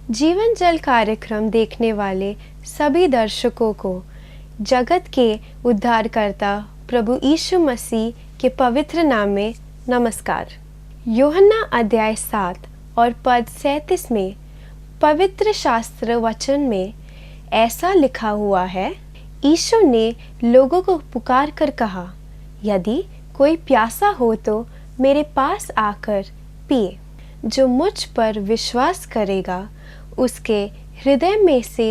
जीवन जल कार्यक्रम देखने वाले सभी दर्शकों को जगत के उद्धारकर्ता प्रभु यीशु मसीह के पवित्र नाम में नमस्कार। यूहन्ना अध्याय 7 और पद 37 में पवित्र शास्त्र वचन में ऐसा लिखा हुआ है, यीशु ने लोगों को पुकार कर कहा, यदि कोई प्यासा हो तो मेरे पास आकर पिए। जो मुझ पर विश्वास करेगा उसके हृदय में से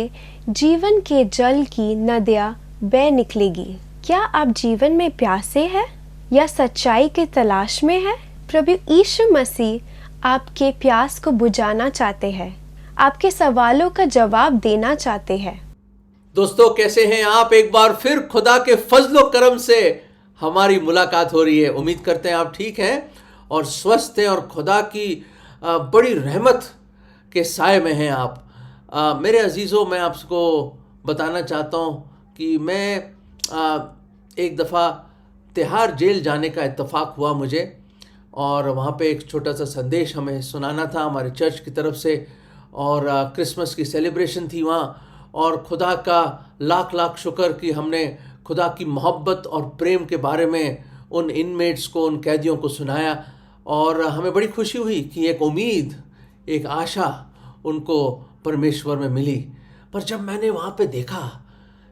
जीवन के जल की नदियाँ बह निकलेगी। क्या आप जीवन में प्यासे हैं या सच्चाई की तलाश में हैं? प्रभु यीशु मसीह आपके प्यास को बुझाना चाहते हैं, आपके सवालों का जवाब देना चाहते हैं। दोस्तों, कैसे हैं आप? एक बार फिर खुदा के फजलो करम से हमारी मुलाकात हो रही है। उम्मीद करते हैं आप ठीक हैं और स्वस्थ हैं और खुदा की बड़ी रहमत के साए में हैं आप। मेरे अजीज़ों, मैं आपको बताना चाहता हूँ कि मैं एक दफ़ा तिहाड़ जेल जाने का इत्तेफाक हुआ मुझे, और वहाँ पे एक छोटा सा संदेश हमें सुनाना था हमारे चर्च की तरफ से, और क्रिसमस की सेलिब्रेशन थी वहाँ। और खुदा का लाख लाख शुक्र कि हमने खुदा की मोहब्बत और प्रेम के बारे में उन इनमेट्स को, उन कैदियों को सुनाया, और हमें बड़ी खुशी हुई कि एक उम्मीद, एक आशा उनको परमेश्वर में मिली। पर जब मैंने वहाँ पे देखा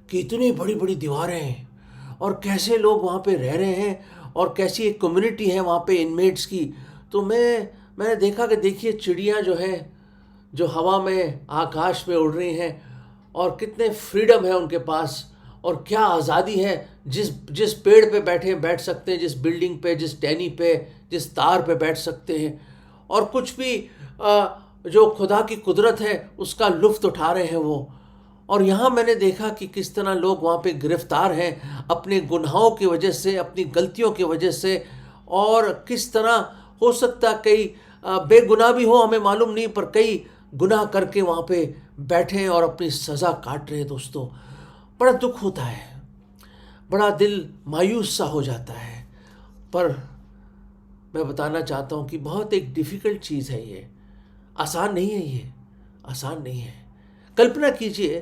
कि इतनी बड़ी बड़ी दीवारें हैं और कैसे लोग वहाँ पे रह रहे हैं और कैसी एक कम्युनिटी है वहाँ पे इनमेट्स की, तो मैंने देखा कि देखिए चिड़ियाँ जो हैं, जो हवा में आकाश में उड़ रही हैं, और कितने फ्रीडम है उनके पास, और क्या आज़ादी है। जिस पेड़ पे बैठ सकते हैं, जिस बिल्डिंग पे, जिस टहनी पे, जिस तार पे बैठ सकते हैं, और कुछ भी जो खुदा की कुदरत है उसका लुफ्त उठा रहे हैं वो। और यहाँ मैंने देखा कि किस तरह लोग वहाँ पे गिरफ्तार हैं अपने गुनाहों की वजह से, अपनी गलतियों की वजह से, और किस तरह हो सकता कई बेगुनाह भी हो, हमें मालूम नहीं, पर कई गुनाह करके वहाँ पे बैठे हैं और अपनी सज़ा काट रहे हैं। दोस्तों, बड़ा दुख होता है, बड़ा दिल मायूस सा हो जाता है। पर मैं बताना चाहता हूँ कि बहुत एक डिफ़िकल्ट चीज़ है ये, आसान नहीं है, ये आसान नहीं है। कल्पना कीजिए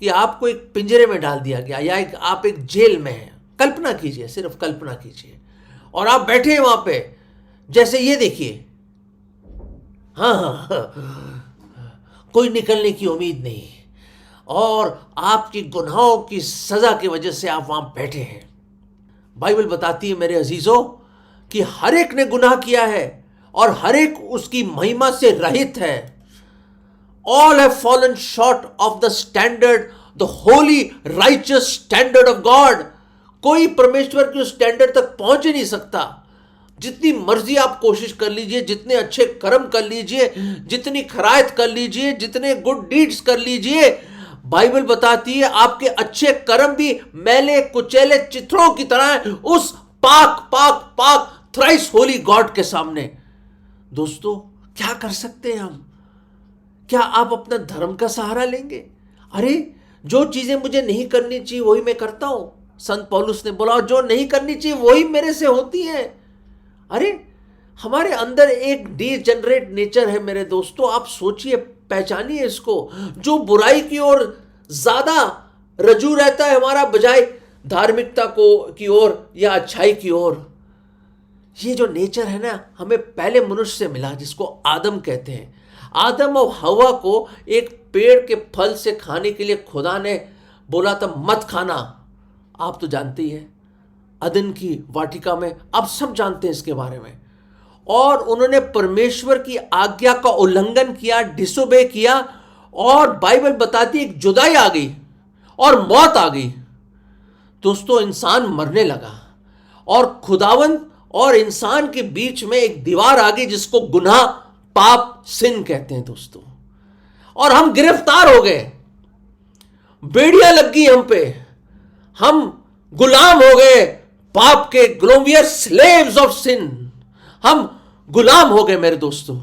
कि आपको एक पिंजरे में डाल दिया गया, या आप एक जेल में हैं। कल्पना कीजिए, सिर्फ कल्पना कीजिए, और आप बैठे हैं वहाँ पे, जैसे ये देखिए, हाँ, कोई निकलने की उम्मीद नहीं, और आपकी गुनाहों की सज़ा की वजह से आप वहाँ बैठे हैं। बाइबल बताती है मेरे अजीज़ों कि हर एक ने गुनाह किया है और हर एक उसकी महिमा से रहित है। All have fallen short of the standard, the holy righteous standard of God. कोई परमेश्वर के उस स्टैंडर्ड तक पहुंच ही नहीं सकता। जितनी मर्जी आप कोशिश कर लीजिए, जितने अच्छे कर्म कर लीजिए, जितनी खरायत कर लीजिए, जितने गुड डीड्स कर लीजिए, बाइबल बताती है आपके अच्छे कर्म भी मैले कुचैले चित्रों की तरह हैं उस पाक पाक पाक थ्राइस होली गॉड के सामने। दोस्तों, क्या कर सकते हैं हम? क्या आप अपना धर्म का सहारा लेंगे? अरे, जो चीजें मुझे नहीं करनी चाहिए वही मैं करता हूं। संत पौलुस ने बोला, जो नहीं करनी चाहिए वही मेरे से होती है। अरे, हमारे अंदर एक डीजेनरेट नेचर है मेरे दोस्तों। आप सोचिए, पहचानिए इसको, जो बुराई की ओर ज्यादा रजू रहता है हमारा, बजाय धार्मिकता की ओर या अच्छाई की ओर। ये जो नेचर है ना, हमें पहले मनुष्य से मिला, जिसको आदम कहते हैं। आदम और हवा को एक पेड़ के फल से खाने के लिए खुदा ने बोला था, मत खाना। आप तो जानते ही हैं, अदन की वाटिका में, आप सब जानते हैं इसके बारे में। और उन्होंने परमेश्वर की आज्ञा का उल्लंघन किया, डिसोबे किया, और बाइबल बताती है एक जुदाई आ गई और मौत आ गई। दोस्तों, इंसान मरने लगा और खुदावंद और इंसान के बीच में एक दीवार आ गई, जिसको गुनाह, पाप, सिन कहते हैं दोस्तों। और हम गिरफ्तार हो गए, बेड़ियां लग गई हम पे, हम गुलाम हो गए पाप के, we are slaves of sin. हम गुलाम हो गए मेरे दोस्तों,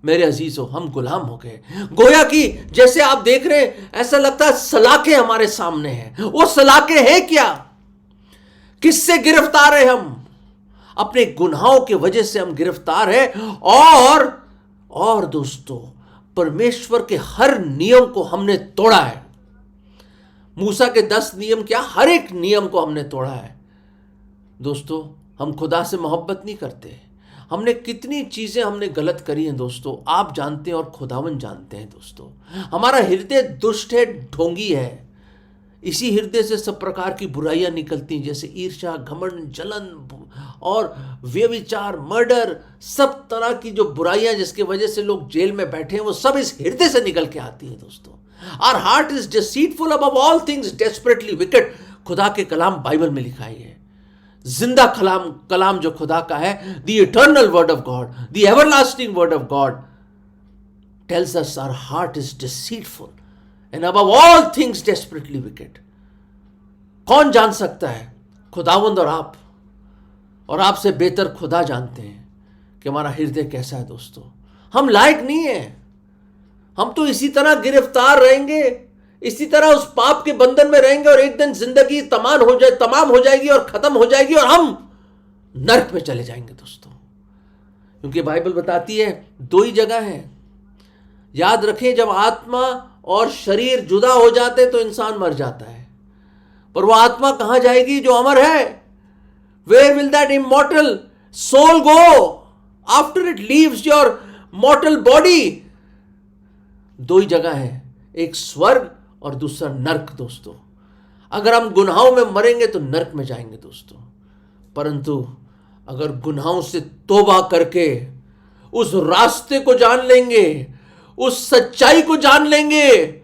मेरे अजीजों, हम गुलाम हो गए। गोया कि जैसे आप देख रहे हैं, ऐसा लगता है सलाखें हमारे सामने हैं। वो सलाखें हैं क्या? किससे गिरफ्तार है हम? अपने गुनाहों की वजह से हम गिरफ्तार हैं। और दोस्तों, परमेश्वर के हर नियम को हमने तोड़ा है। मूसा के 10 नियम क्या, हर एक नियम को हमने तोड़ा है। दोस्तों, हम खुदा से मोहब्बत नहीं करते। हमने कितनी चीजें हमने गलत करी हैं दोस्तों, आप जानते हैं और खुदावन जानते हैं। दोस्तों, हमारा हृदय दुष्ट है, ढोंगी है। इसी हृदय से सब प्रकार की बुराइयां निकलती हैं, जैसे ईर्ष्या, घमंड, जलन और व्यभिचार, मर्डर, सब तरह की जो बुराइयां जिसकी वजह से लोग जेल में बैठे हैं, वो सब इस हृदय से निकल के आती हैं। दोस्तों, our heart is deceitful above all things, desperately wicked. खुदा के कलाम बाइबल में लिखा है, जिंदा कलाम जो खुदा का है, the eternal word of God, the everlasting word of God tells us our heart is deceitful and above all things desperately wicked. कौन जान सकता है? खुदावंद और आपसे बेहतर खुदा जानते हैं कि हमारा हृदय कैसा है। दोस्तों, हम लायक नहीं है। हम तो इसी तरह गिरफ्तार रहेंगे, इसी तरह उस पाप के बंधन में रहेंगे और एक दिन जिंदगी तमाम हो जाएगी और खत्म हो जाएगी और हम नरक में चले जाएंगे। दोस्तों, क्योंकि बाइबल बताती है 2 ही जगह है। याद रखें, जब आत्मा और शरीर जुदा हो जाते तो इंसान मर जाता है, पर वो आत्मा कहां जाएगी जो अमर है? Where will that immortal soul go after it leaves your mortal body? 2 ही जगह है, एक स्वर्ग और दूसरा नरक। दोस्तों, अगर हम गुनाहों में मरेंगे तो नरक में जाएंगे दोस्तों, परंतु अगर गुनाहों से तौबा करके उस रास्ते को जान लेंगे, उस सच्चाई को जान लेंगे,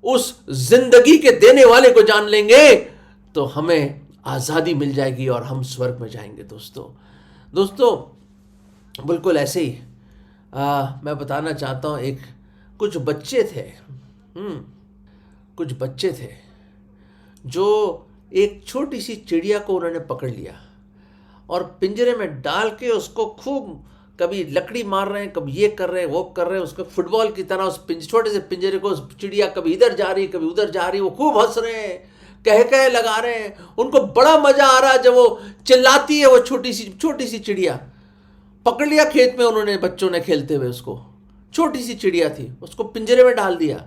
उस जिंदगी के देने वाले को जान लेंगे, तो हमें आजादी मिल जाएगी और हम स्वर्ग में जाएंगे। दोस्तों, बिल्कुल ऐसे ही मैं बताना चाहता हूं, कुछ बच्चे थे जो एक छोटी सी चिड़िया को उन्होंने पकड़ लिया और पिंजरे में डाल के उसको खूब, कभी लकड़ी मार रहे हैं, कभी ये कर रहे हैं, वो कर रहे हैं, उसको फुटबॉल की तरह उस छोटे से पिंजरे को, उस चिड़िया कभी इधर जा रही, कभी उधर जा रही, वो खूब हंस रहे हैं, कह लगा रहे हैं, उनको बड़ा मजा आ रहा है जब वो चिल्लाती है। वो छोटी सी चिड़िया पकड़ लिया खेत में उन्होंने, बच्चों ने खेलते हुए उसको, छोटी सी चिड़िया थी, उसको पिंजरे में डाल दिया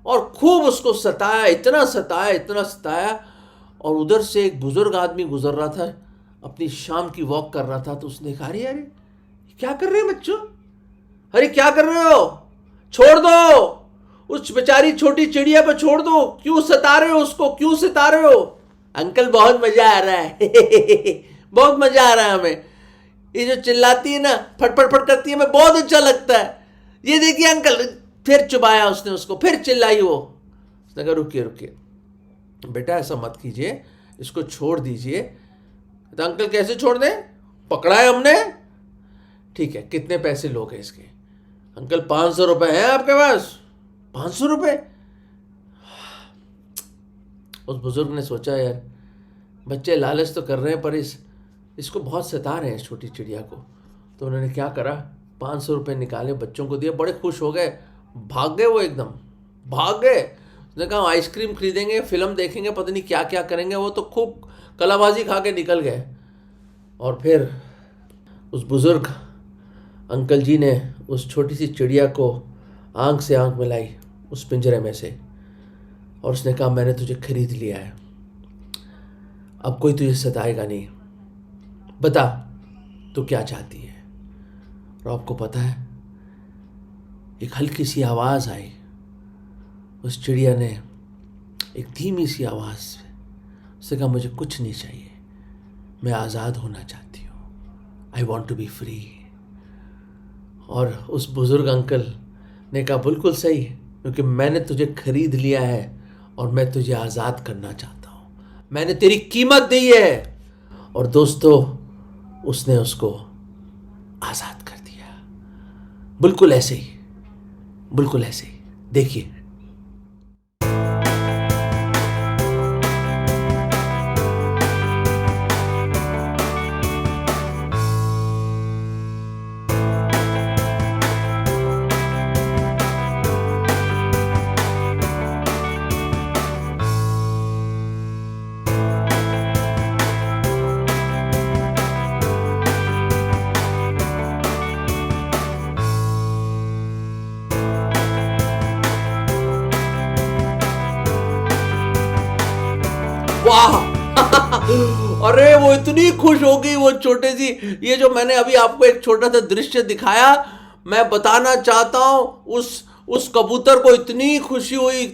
और खूब उसको सताया, इतना सताया। और उधर से एक बुजुर्ग आदमी गुजर रहा था, अपनी शाम की वॉक कर रहा था, तो उसने कहा, अरे क्या कर रहे हो बच्चों, अरे क्या कर रहे हो, छोड़ दो उस बेचारी छोटी चिड़िया को, छोड़ दो, क्यों सता रहे हो उसको, क्यों सता रहे हो? अंकल, बहुत मजा आ रहा है बहुत मजा आ रहा है हमें, ये जो चिल्लाती है ना, फटफट करती है, हमें बहुत अच्छा लगता है, ये देखिए अंकल। फिर चुबाया उसने उसको, फिर चिल्लाई वो। उसने कहा, रुकिए बेटा, ऐसा मत कीजिए, इसको छोड़ दीजिए। तो अंकल, कैसे छोड़ दें, पकड़ा है हमने। ठीक है, कितने पैसे लोगे इसके? अंकल, 500 रुपए हैं आपके पास? 500 रुपए? उस बुजुर्ग ने सोचा, यार बच्चे लालच तो कर रहे हैं, पर इसको बहुत सता रहे हैं, छोटी चिड़िया को। तो उन्होंने क्या करा, 500 रुपये निकाले, बच्चों को दिए, बड़े खुश हो गए, भाग गए, वो एकदम भाग गए। उसने कहा, आइसक्रीम खरीदेंगे, फिल्म देखेंगे, पता नहीं क्या क्या करेंगे। वो तो खूब कलाबाजी खा के निकल गए। और फिर उस बुजुर्ग अंकल जी ने उस छोटी सी चिड़िया को आंख से आंख मिलाई उस पिंजरे में से, और उसने कहा, मैंने तुझे खरीद लिया है, अब कोई तुझे सताएगा नहीं, बता तू क्या चाहती है। और आपको पता है, एक हल्की सी आवाज़ आई, उस चिड़िया ने एक धीमी सी आवाज़ से उसने कहा, मुझे कुछ नहीं चाहिए, मैं आज़ाद होना चाहती हूँ, I want to be free. और उस बुज़ुर्ग अंकल ने कहा, बिल्कुल सही, क्योंकि मैंने तुझे खरीद लिया है और मैं तुझे आज़ाद करना चाहता हूँ, मैंने तेरी कीमत दी है। और दोस्तों, उसने उसको आज़ाद कर दिया। बिल्कुल ऐसे ही देखिए। वाह अरे वो इतनी खुश हो गई वो छोटे सी, ये जो मैंने अभी आपको एक छोटा सा दृश्य दिखाया, मैं बताना चाहता हूं उस कबूतर को इतनी खुशी हुई,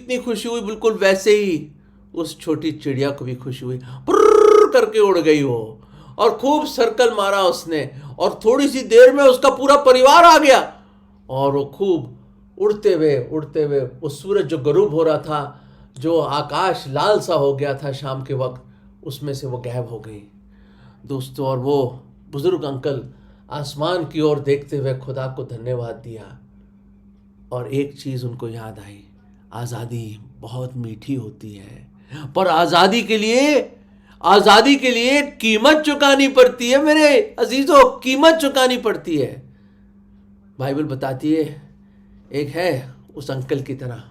बिल्कुल वैसे ही उस छोटी चिड़िया को भी खुशी हुई। पुर्र करके उड़ गई वो और खूब सर्कल मारा उसने, और थोड़ी सी देर में उसका पूरा परिवार आ गया और वो खूब उड़ते हुए वो सूरज जो गरूब हो रहा था, जो आकाश लाल सा हो गया था शाम के वक्त, उसमें से वो गायब हो गई दोस्तों। और वो बुजुर्ग अंकल आसमान की ओर देखते हुए खुदा को धन्यवाद दिया, और एक चीज़ उनको याद आई, आज़ादी बहुत मीठी होती है, पर आज़ादी के लिए कीमत चुकानी पड़ती है मेरे अजीजों, कीमत चुकानी पड़ती है। बाइबल बताती है, एक है उस अंकल की तरह,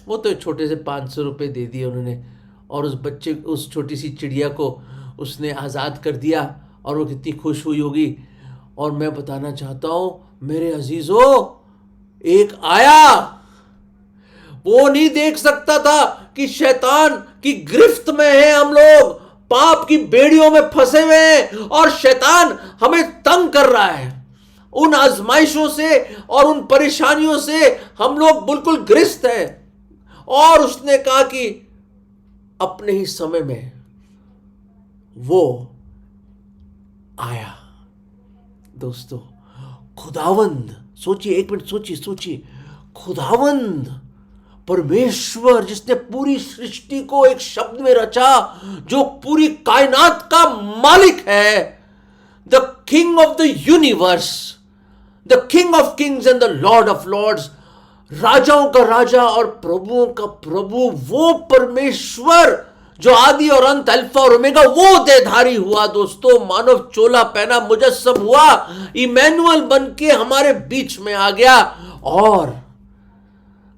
वो तो छोटे से 500 रुपये दे दिए उन्होंने, और उस छोटी सी चिड़िया को उसने आज़ाद कर दिया, और वो कितनी खुश हुई होगी। और मैं बताना चाहता हूँ मेरे अजीजों, एक आया, वो नहीं देख सकता था कि शैतान की गिरफ्त में है हम लोग, पाप की बेड़ियों में फंसे हुए हैं, और शैतान हमें तंग कर रहा है। उन आजमाइशों से और उन परेशानियों से हम लोग बिल्कुल ग्रस्त हैं। और उसने कहा कि अपने ही समय में वो आया। दोस्तों, खुदावंद, सोचिए, एक मिनट सोचिए, खुदावंद परमेश्वर जिसने पूरी सृष्टि को एक शब्द में रचा, जो पूरी कायनात का मालिक है, the king of the universe, the king of kings and the lord of lords, राजाओं का राजा और प्रभुओं का प्रभु, वो परमेश्वर जो आदि और अंत, अल्फा और ओमेगा, वो देहधारी हुआ दोस्तों, मानव चोला पहना, मुजस्सम हुआ, इमैनुअल बन के हमारे बीच में आ गया, और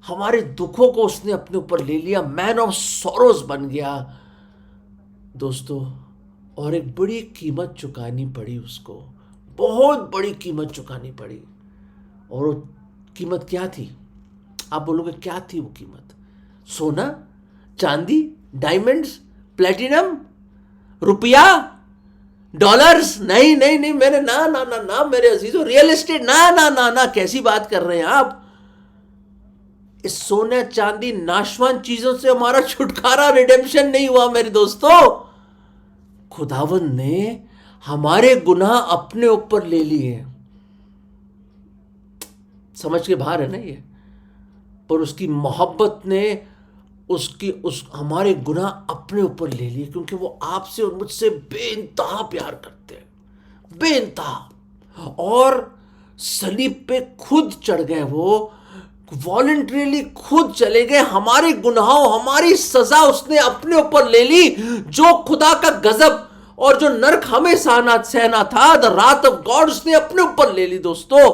हमारे दुखों को उसने अपने ऊपर ले लिया, मैन ऑफ सॉरोज बन गया दोस्तों। और एक बड़ी कीमत चुकानी पड़ी उसको, बहुत बड़ी कीमत चुकानी पड़ी। और वो कीमत क्या थी? आप बोलोगे क्या थी वो कीमत? सोना, चांदी, डायमंड्स, प्लेटिनम, रुपया, डॉलर्स? नहीं नहीं नहीं मेरे ना ना ना ना मेरे अजीजों, रियल एस्टेट? ना ना ना ना, कैसी बात कर रहे हैं आप? इस सोने चांदी नाशवान चीजों से हमारा छुटकारा, रिडेम्पशन नहीं हुआ मेरे दोस्तों। खुदावंद ने हमारे गुनाह अपने ऊपर ले लिए। समझ के बाहर है ना ये? पर उसकी मोहब्बत ने हमारे गुनाह अपने ऊपर ले लिए, क्योंकि वो आपसे और मुझसे बेइंतहा प्यार करते हैं, बेइंतहा। और सलीब पे खुद चढ़ गए, वो वॉलंटरीली खुद चले गए, हमारे गुनाहों, हमारी सजा उसने अपने ऊपर ले ली। जो खुदा का गजब और जो नरक हमें सहना था, द रात ऑफ गॉड, उसने अपने ऊपर ले ली दोस्तों,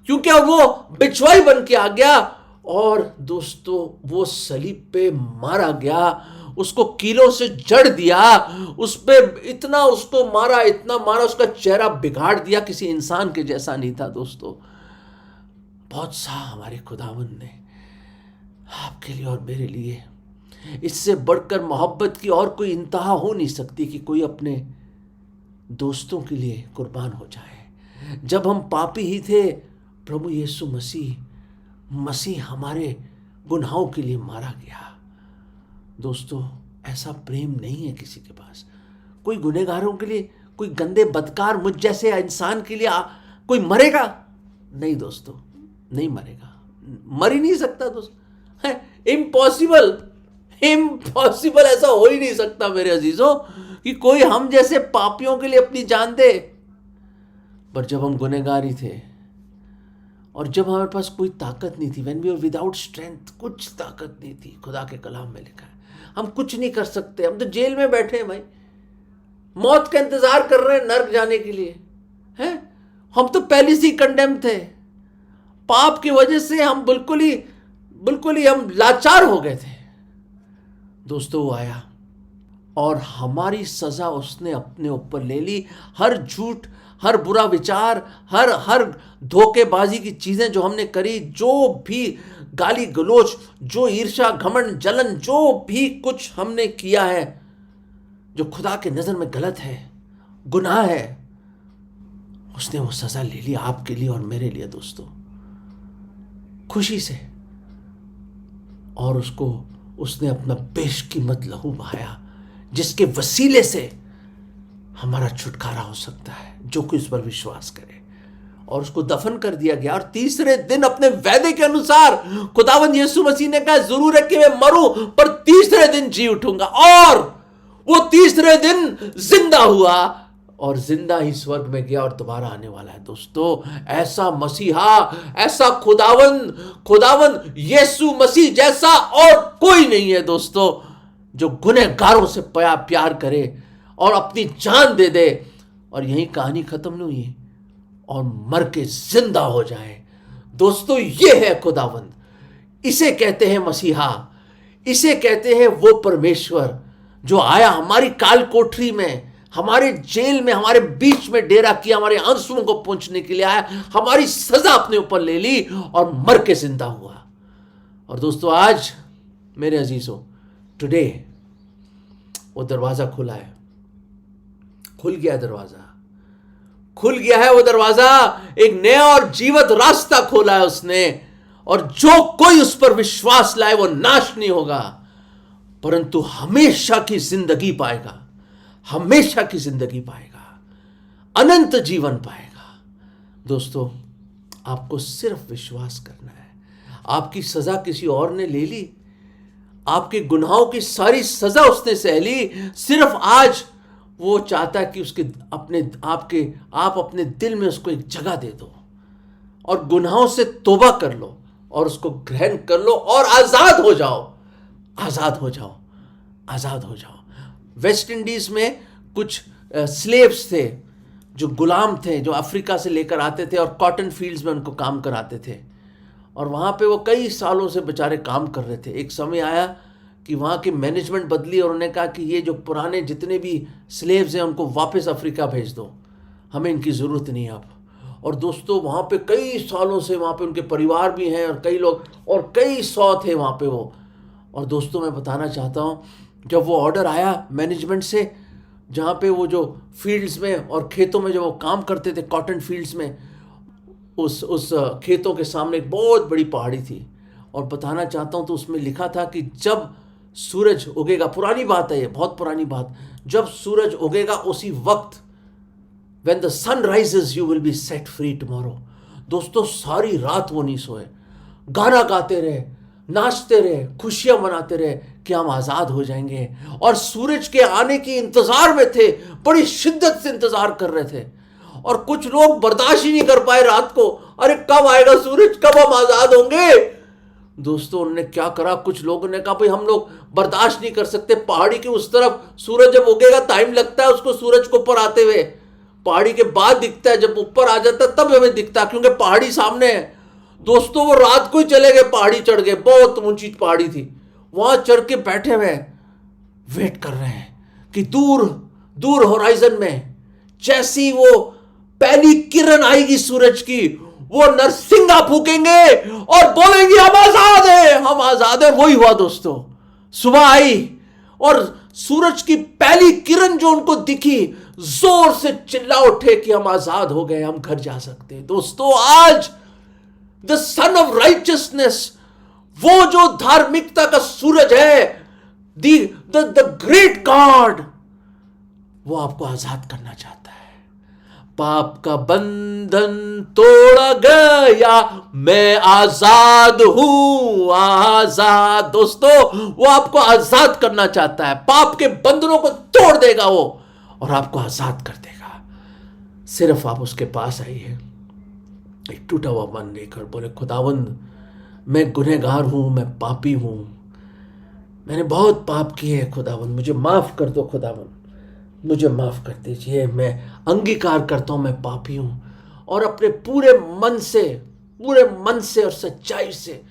क्योंकि वो बिछवाई बन के आ गया। और दोस्तों, वो सलीब पे मारा गया, उसको कीलों से जड़ दिया, उस पे इतना उसको मारा, इतना मारा, उसका चेहरा बिगाड़ दिया, किसी इंसान के जैसा नहीं था दोस्तों। बहुत सा हमारे खुदावंद ने आपके लिए और मेरे लिए, इससे बढ़कर मोहब्बत की और कोई इंतहा हो नहीं सकती कि कोई अपने दोस्तों के लिए कुर्बान हो जाए। जब हम पापी ही थे, प्रभु यीशु मसीह हमारे गुनाहों के लिए मारा गया। दोस्तों, ऐसा प्रेम नहीं है किसी के पास। कोई गुनहगारों के लिए, कोई गंदे बदकार मुझ जैसे इंसान के लिए कोई मरेगा? नहीं दोस्तों, नहीं मरेगा, मर ही नहीं सकता दोस्तों, इम्पॉसिबल, इम्पॉसिबल, ऐसा हो ही नहीं सकता मेरे अजीजों कि कोई हम जैसे पापियों के लिए अपनी जान दे। पर जब हम गुनहगार ही थे, और जब हमारे पास कोई ताकत नहीं थी, when we were without strength, कुछ ताकत नहीं थी, खुदा के कलाम में लिखा है हम कुछ नहीं कर सकते। हम तो जेल में बैठे हैं भाई, मौत का इंतजार कर रहे हैं नर्क जाने के लिए, हैं? हम तो पहले से ही कंडेम थे, पाप की वजह से हम बिल्कुल ही हम लाचार हो गए थे। दोस्तों, वो आया और हमारी सजा उसने अपने ऊपर ले ली। हर झूठ, हर बुरा विचार, हर धोखेबाजी की चीजें जो हमने करी, जो भी गाली गलोच, जो ईर्ष्या, घमंड, जलन, जो भी कुछ हमने किया है, जो खुदा के नजर में गलत है, गुनाह है, उसने वो सजा ले ली आपके लिए और मेरे लिए दोस्तों, खुशी से। और उसने अपना बेशकीमत लहू बहाया, जिसके वसीले से हमारा छुटकारा हो सकता है जो कोई इस पर विश्वास करे। और उसको दफन कर दिया गया, और तीसरे दिन अपने वादे के अनुसार खुदावंद यीशु मसीह ने कहा, जरूर है कि मैं मरूं पर तीसरे दिन जी उठूंगा। और वो तीसरे दिन जिंदा हुआ और जिंदा ही स्वर्ग में गया और दोबारा आने वाला है दोस्तों। ऐसा मसीहा, ऐसा खुदावंद यीशु मसीह जैसा और कोई नहीं है दोस्तों, जो गुनहगारों से प्यार करे और अपनी जान दे दे। और यही कहानी खत्म नहीं हुई और मर के जिंदा हो जाए दोस्तों। ये है खुदावंद, इसे कहते हैं मसीहा, इसे कहते हैं वो परमेश्वर जो आया हमारी काल कोठरी में, हमारे जेल में, हमारे बीच में डेरा किया, हमारे आंसुओं को पोंछने के लिए आया, हमारी सजा अपने ऊपर ले ली और मर के जिंदा हुआ। और दोस्तों आज मेरे अजीजों, टुडे वो दरवाजा खुला है, खुल गया दरवाजा, खुल गया है वो दरवाजा। एक नया और जीवत रास्ता खोला है उसने, और जो कोई उस पर विश्वास लाए वो नाश नहीं होगा परंतु हमेशा की जिंदगी पाएगा, हमेशा की जिंदगी पाएगा, अनंत जीवन पाएगा। दोस्तों आपको सिर्फ विश्वास करना है। आपकी सजा किसी और ने ले ली, आपके गुनाहों की सारी सजा उसने सह ली, सिर्फ आज वो चाहता है कि आप अपने दिल में उसको एक जगह दे दो और गुनाहों से तौबा कर लो और उसको ग्रहण कर लो और आजाद हो जाओ, आजाद हो जाओ, आजाद हो जाओ। वेस्ट इंडीज में कुछ स्लेव्स थे जो गुलाम थे, जो अफ्रीका से लेकर आते थे और कॉटन फील्ड्स में उनको काम कराते थे, और वहाँ पे वो कई सालों से बेचारे काम कर रहे थे। एक समय आया कि वहाँ की मैनेजमेंट बदली और उन्होंने कहा कि ये जो पुराने जितने भी स्लेव्स हैं उनको वापस अफ्रीका भेज दो, हमें इनकी ज़रूरत नहीं अब। और दोस्तों वहाँ पे कई सालों से वहाँ पे उनके परिवार भी हैं और कई लोग और कई सौ थे वहाँ पे वो। और दोस्तों मैं बताना चाहता हूँ, जब वो ऑर्डर आया मैनेजमेंट से, जहाँ पे वो जो फील्ड्स में और खेतों में जो वो काम करते थे, कॉटन फील्ड्स में, उस खेतों के सामने एक बहुत बड़ी पहाड़ी थी। और बताना चाहता हूँ तो उसमें लिखा था कि जब सूरज उगेगा, पुरानी बात है ये, बहुत पुरानी बात, जब सूरज उगेगा उसी वक्त, when the sun rises you will be set free tomorrow। दोस्तों सारी रात वो नहीं सोए, गाना गाते रहे, नाचते रहे, खुशियां मनाते रहे कि हम आज़ाद हो जाएंगे। और सूरज के आने की इंतज़ार में थे, बड़ी शिद्दत से इंतज़ार कर रहे थे। और कुछ लोग बर्दाश्त ही नहीं कर पाए रात को, अरे कब आएगा सूरज, कब हम आज़ाद होंगे। दोस्तों उन्होंने क्या करा, कुछ लोगों ने कहा भाई हम लोग बर्दाश्त नहीं कर सकते, पहाड़ी के उस तरफ सूरज जब उगेगा टाइम लगता है उसको सूरज को ऊपर आते हुए, पहाड़ी के बाद दिखता है, जब ऊपर आ जाता है तब हमें दिखता है क्योंकि पहाड़ी सामने है। दोस्तों वो रात को ही चले गए, पहाड़ी चढ़ गए, बहुत ऊंची पहाड़ी थी, वहां चढ़ के बैठे हुए वेट कर रहे हैं कि दूर दूर होराइजन में जैसी वो पहली किरण आएगी सूरज की, वो नरसिंगा फूकेंगे और बोलेंगे हम आजाद हैं, हम आजाद हैं। वही हुआ दोस्तों, सुबह आई और सूरज की पहली किरण जो उनको दिखी, जोर से चिल्ला उठे कि हम आजाद हो गए, हम घर जा सकते हैं। दोस्तों आज द सन ऑफ राइचियसनेस, वो जो धार्मिकता का सूरज है, द ग्रेट गॉड, वो आपको आजाद करना चाहता है। पाप का बंधन तोड़ा गया, मैं आजाद हूं, आजाद। दोस्तों वो आपको आजाद करना चाहता है, पाप के बंधनों को तोड़ देगा वो और आपको आजाद कर देगा। सिर्फ आप उसके पास आइए, एक टूटा हुआ मन लेकर, बोले खुदावंद मैं गुनहगार हूं, मैं पापी हूं, मैंने बहुत पाप किए हैं खुदावंद, मुझे माफ कर दो खुदावंद, मुझे माफ कर दीजिए, मैं अंगीकार करता हूं मैं पापी हूं और अपने पूरे मन से और सच्चाई से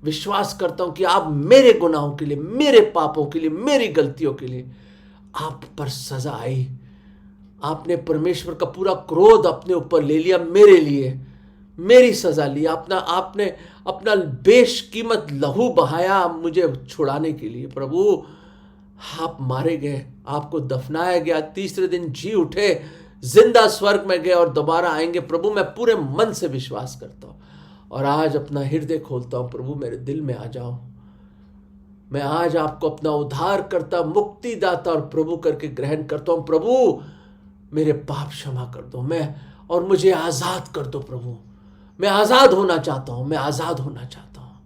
विश्वास करता हूं कि आप मेरे गुनाहों के लिए, मेरे पापों के लिए, मेरी गलतियों के लिए आप पर सजा आई, आपने परमेश्वर का पूरा क्रोध अपने ऊपर ले लिया, मेरे लिए मेरी सजा ली, आपने अपना बेशकीमत लहू बहाया मुझे छुड़ाने के लिए। प्रभु आप मारे गए, आपको दफनाया गया, तीसरे दिन जी उठे, जिंदा स्वर्ग में गए और दोबारा आएंगे। प्रभु मैं पूरे मन से विश्वास करता हूँ और आज अपना हृदय खोलता हूँ। प्रभु मेरे दिल में आ जाओ। मैं आज आपको अपना उद्धार करता, मुक्तिदाता और प्रभु करके ग्रहण करता हूँ। प्रभु मेरे पाप क्षमा कर दो, और मुझे आजाद कर दो। प्रभु मैं आजाद होना चाहता हूँ, मैं आजाद होना चाहता हूँ,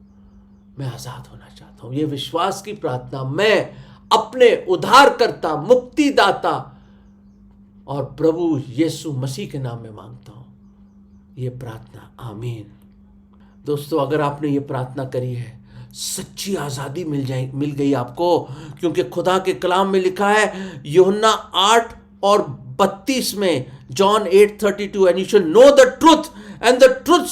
मैं आजाद होना चाहता हूँ। ये विश्वास की प्रार्थना मैं अपने उद्धारकर्ता, मुक्तिदाता और प्रभु यीशु मसीह के नाम में मांगता हूँ ये प्रार्थना। आमीन। दोस्तों, अगर आपने ये प्रार्थना करी है, सच्ची आजादी मिल गई आपको, क्योंकि खुदा के कलाम में लिखा है यूहन्ना 8:32 में, John 8:32, and you shall know the truth and the truth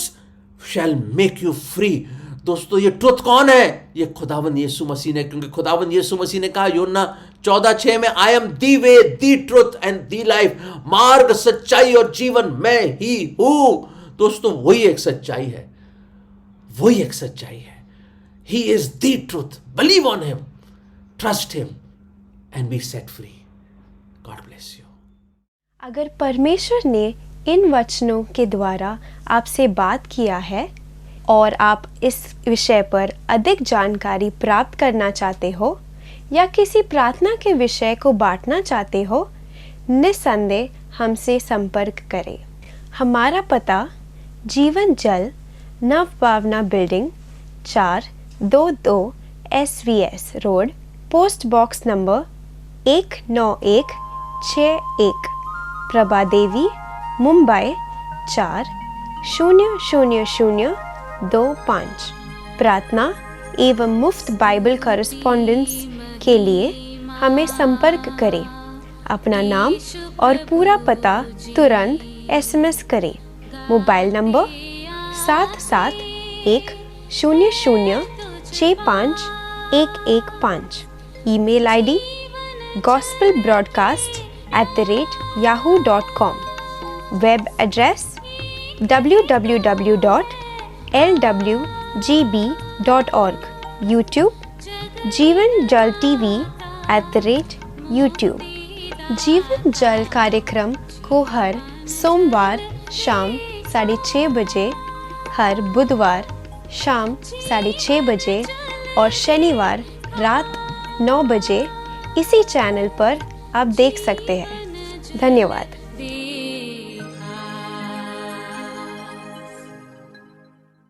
shell make you free. दोस्तों, ये ट्रुथ कौन है? ये खुदावन यीशु मसीह ने, क्योंकि खुदावन यीशु मसीह ने कहा यूहन्ना 14:6 में, I am the way, the truth and the life, मार्ग, सच्चाई और जीवन मैं ही हूं। दोस्तों, वही एक सच्चाई है, वही एक सच्चाई है। He is the truth. Believe on him, trust him and be set free. God bless you. अगर परमेश्वर ने इन वचनों के द्वारा आपसे बात किया है और आप इस विषय पर अधिक जानकारी प्राप्त करना चाहते हो या किसी प्रार्थना के विषय को बांटना चाहते हो, निस्संदेह हमसे संपर्क करें। हमारा पता Jeevan Jal, Navbhavna building, 422 SVS road, post box number 19161, Prabhadevi, Mumbai 400025। प्रार्थना एवं मुफ्त बाइबल कॉरेस्पॉन्डेंस के लिए हमें संपर्क करें। अपना नाम और पूरा पता तुरंत SMS करें। Mobile number 7710065115। Email ID gospelbroadcast@yahoo.com। Web address www.lwgb.org। YouTube जीवन जल TV @YouTube। जीवन जल कार्यक्रम को हर सोमवार शाम 6:30 बजे, हर बुधवार शाम 6:30 बजे और शनिवार रात 9 बजे इसी चैनल पर आप देख सकते हैं। धन्यवाद।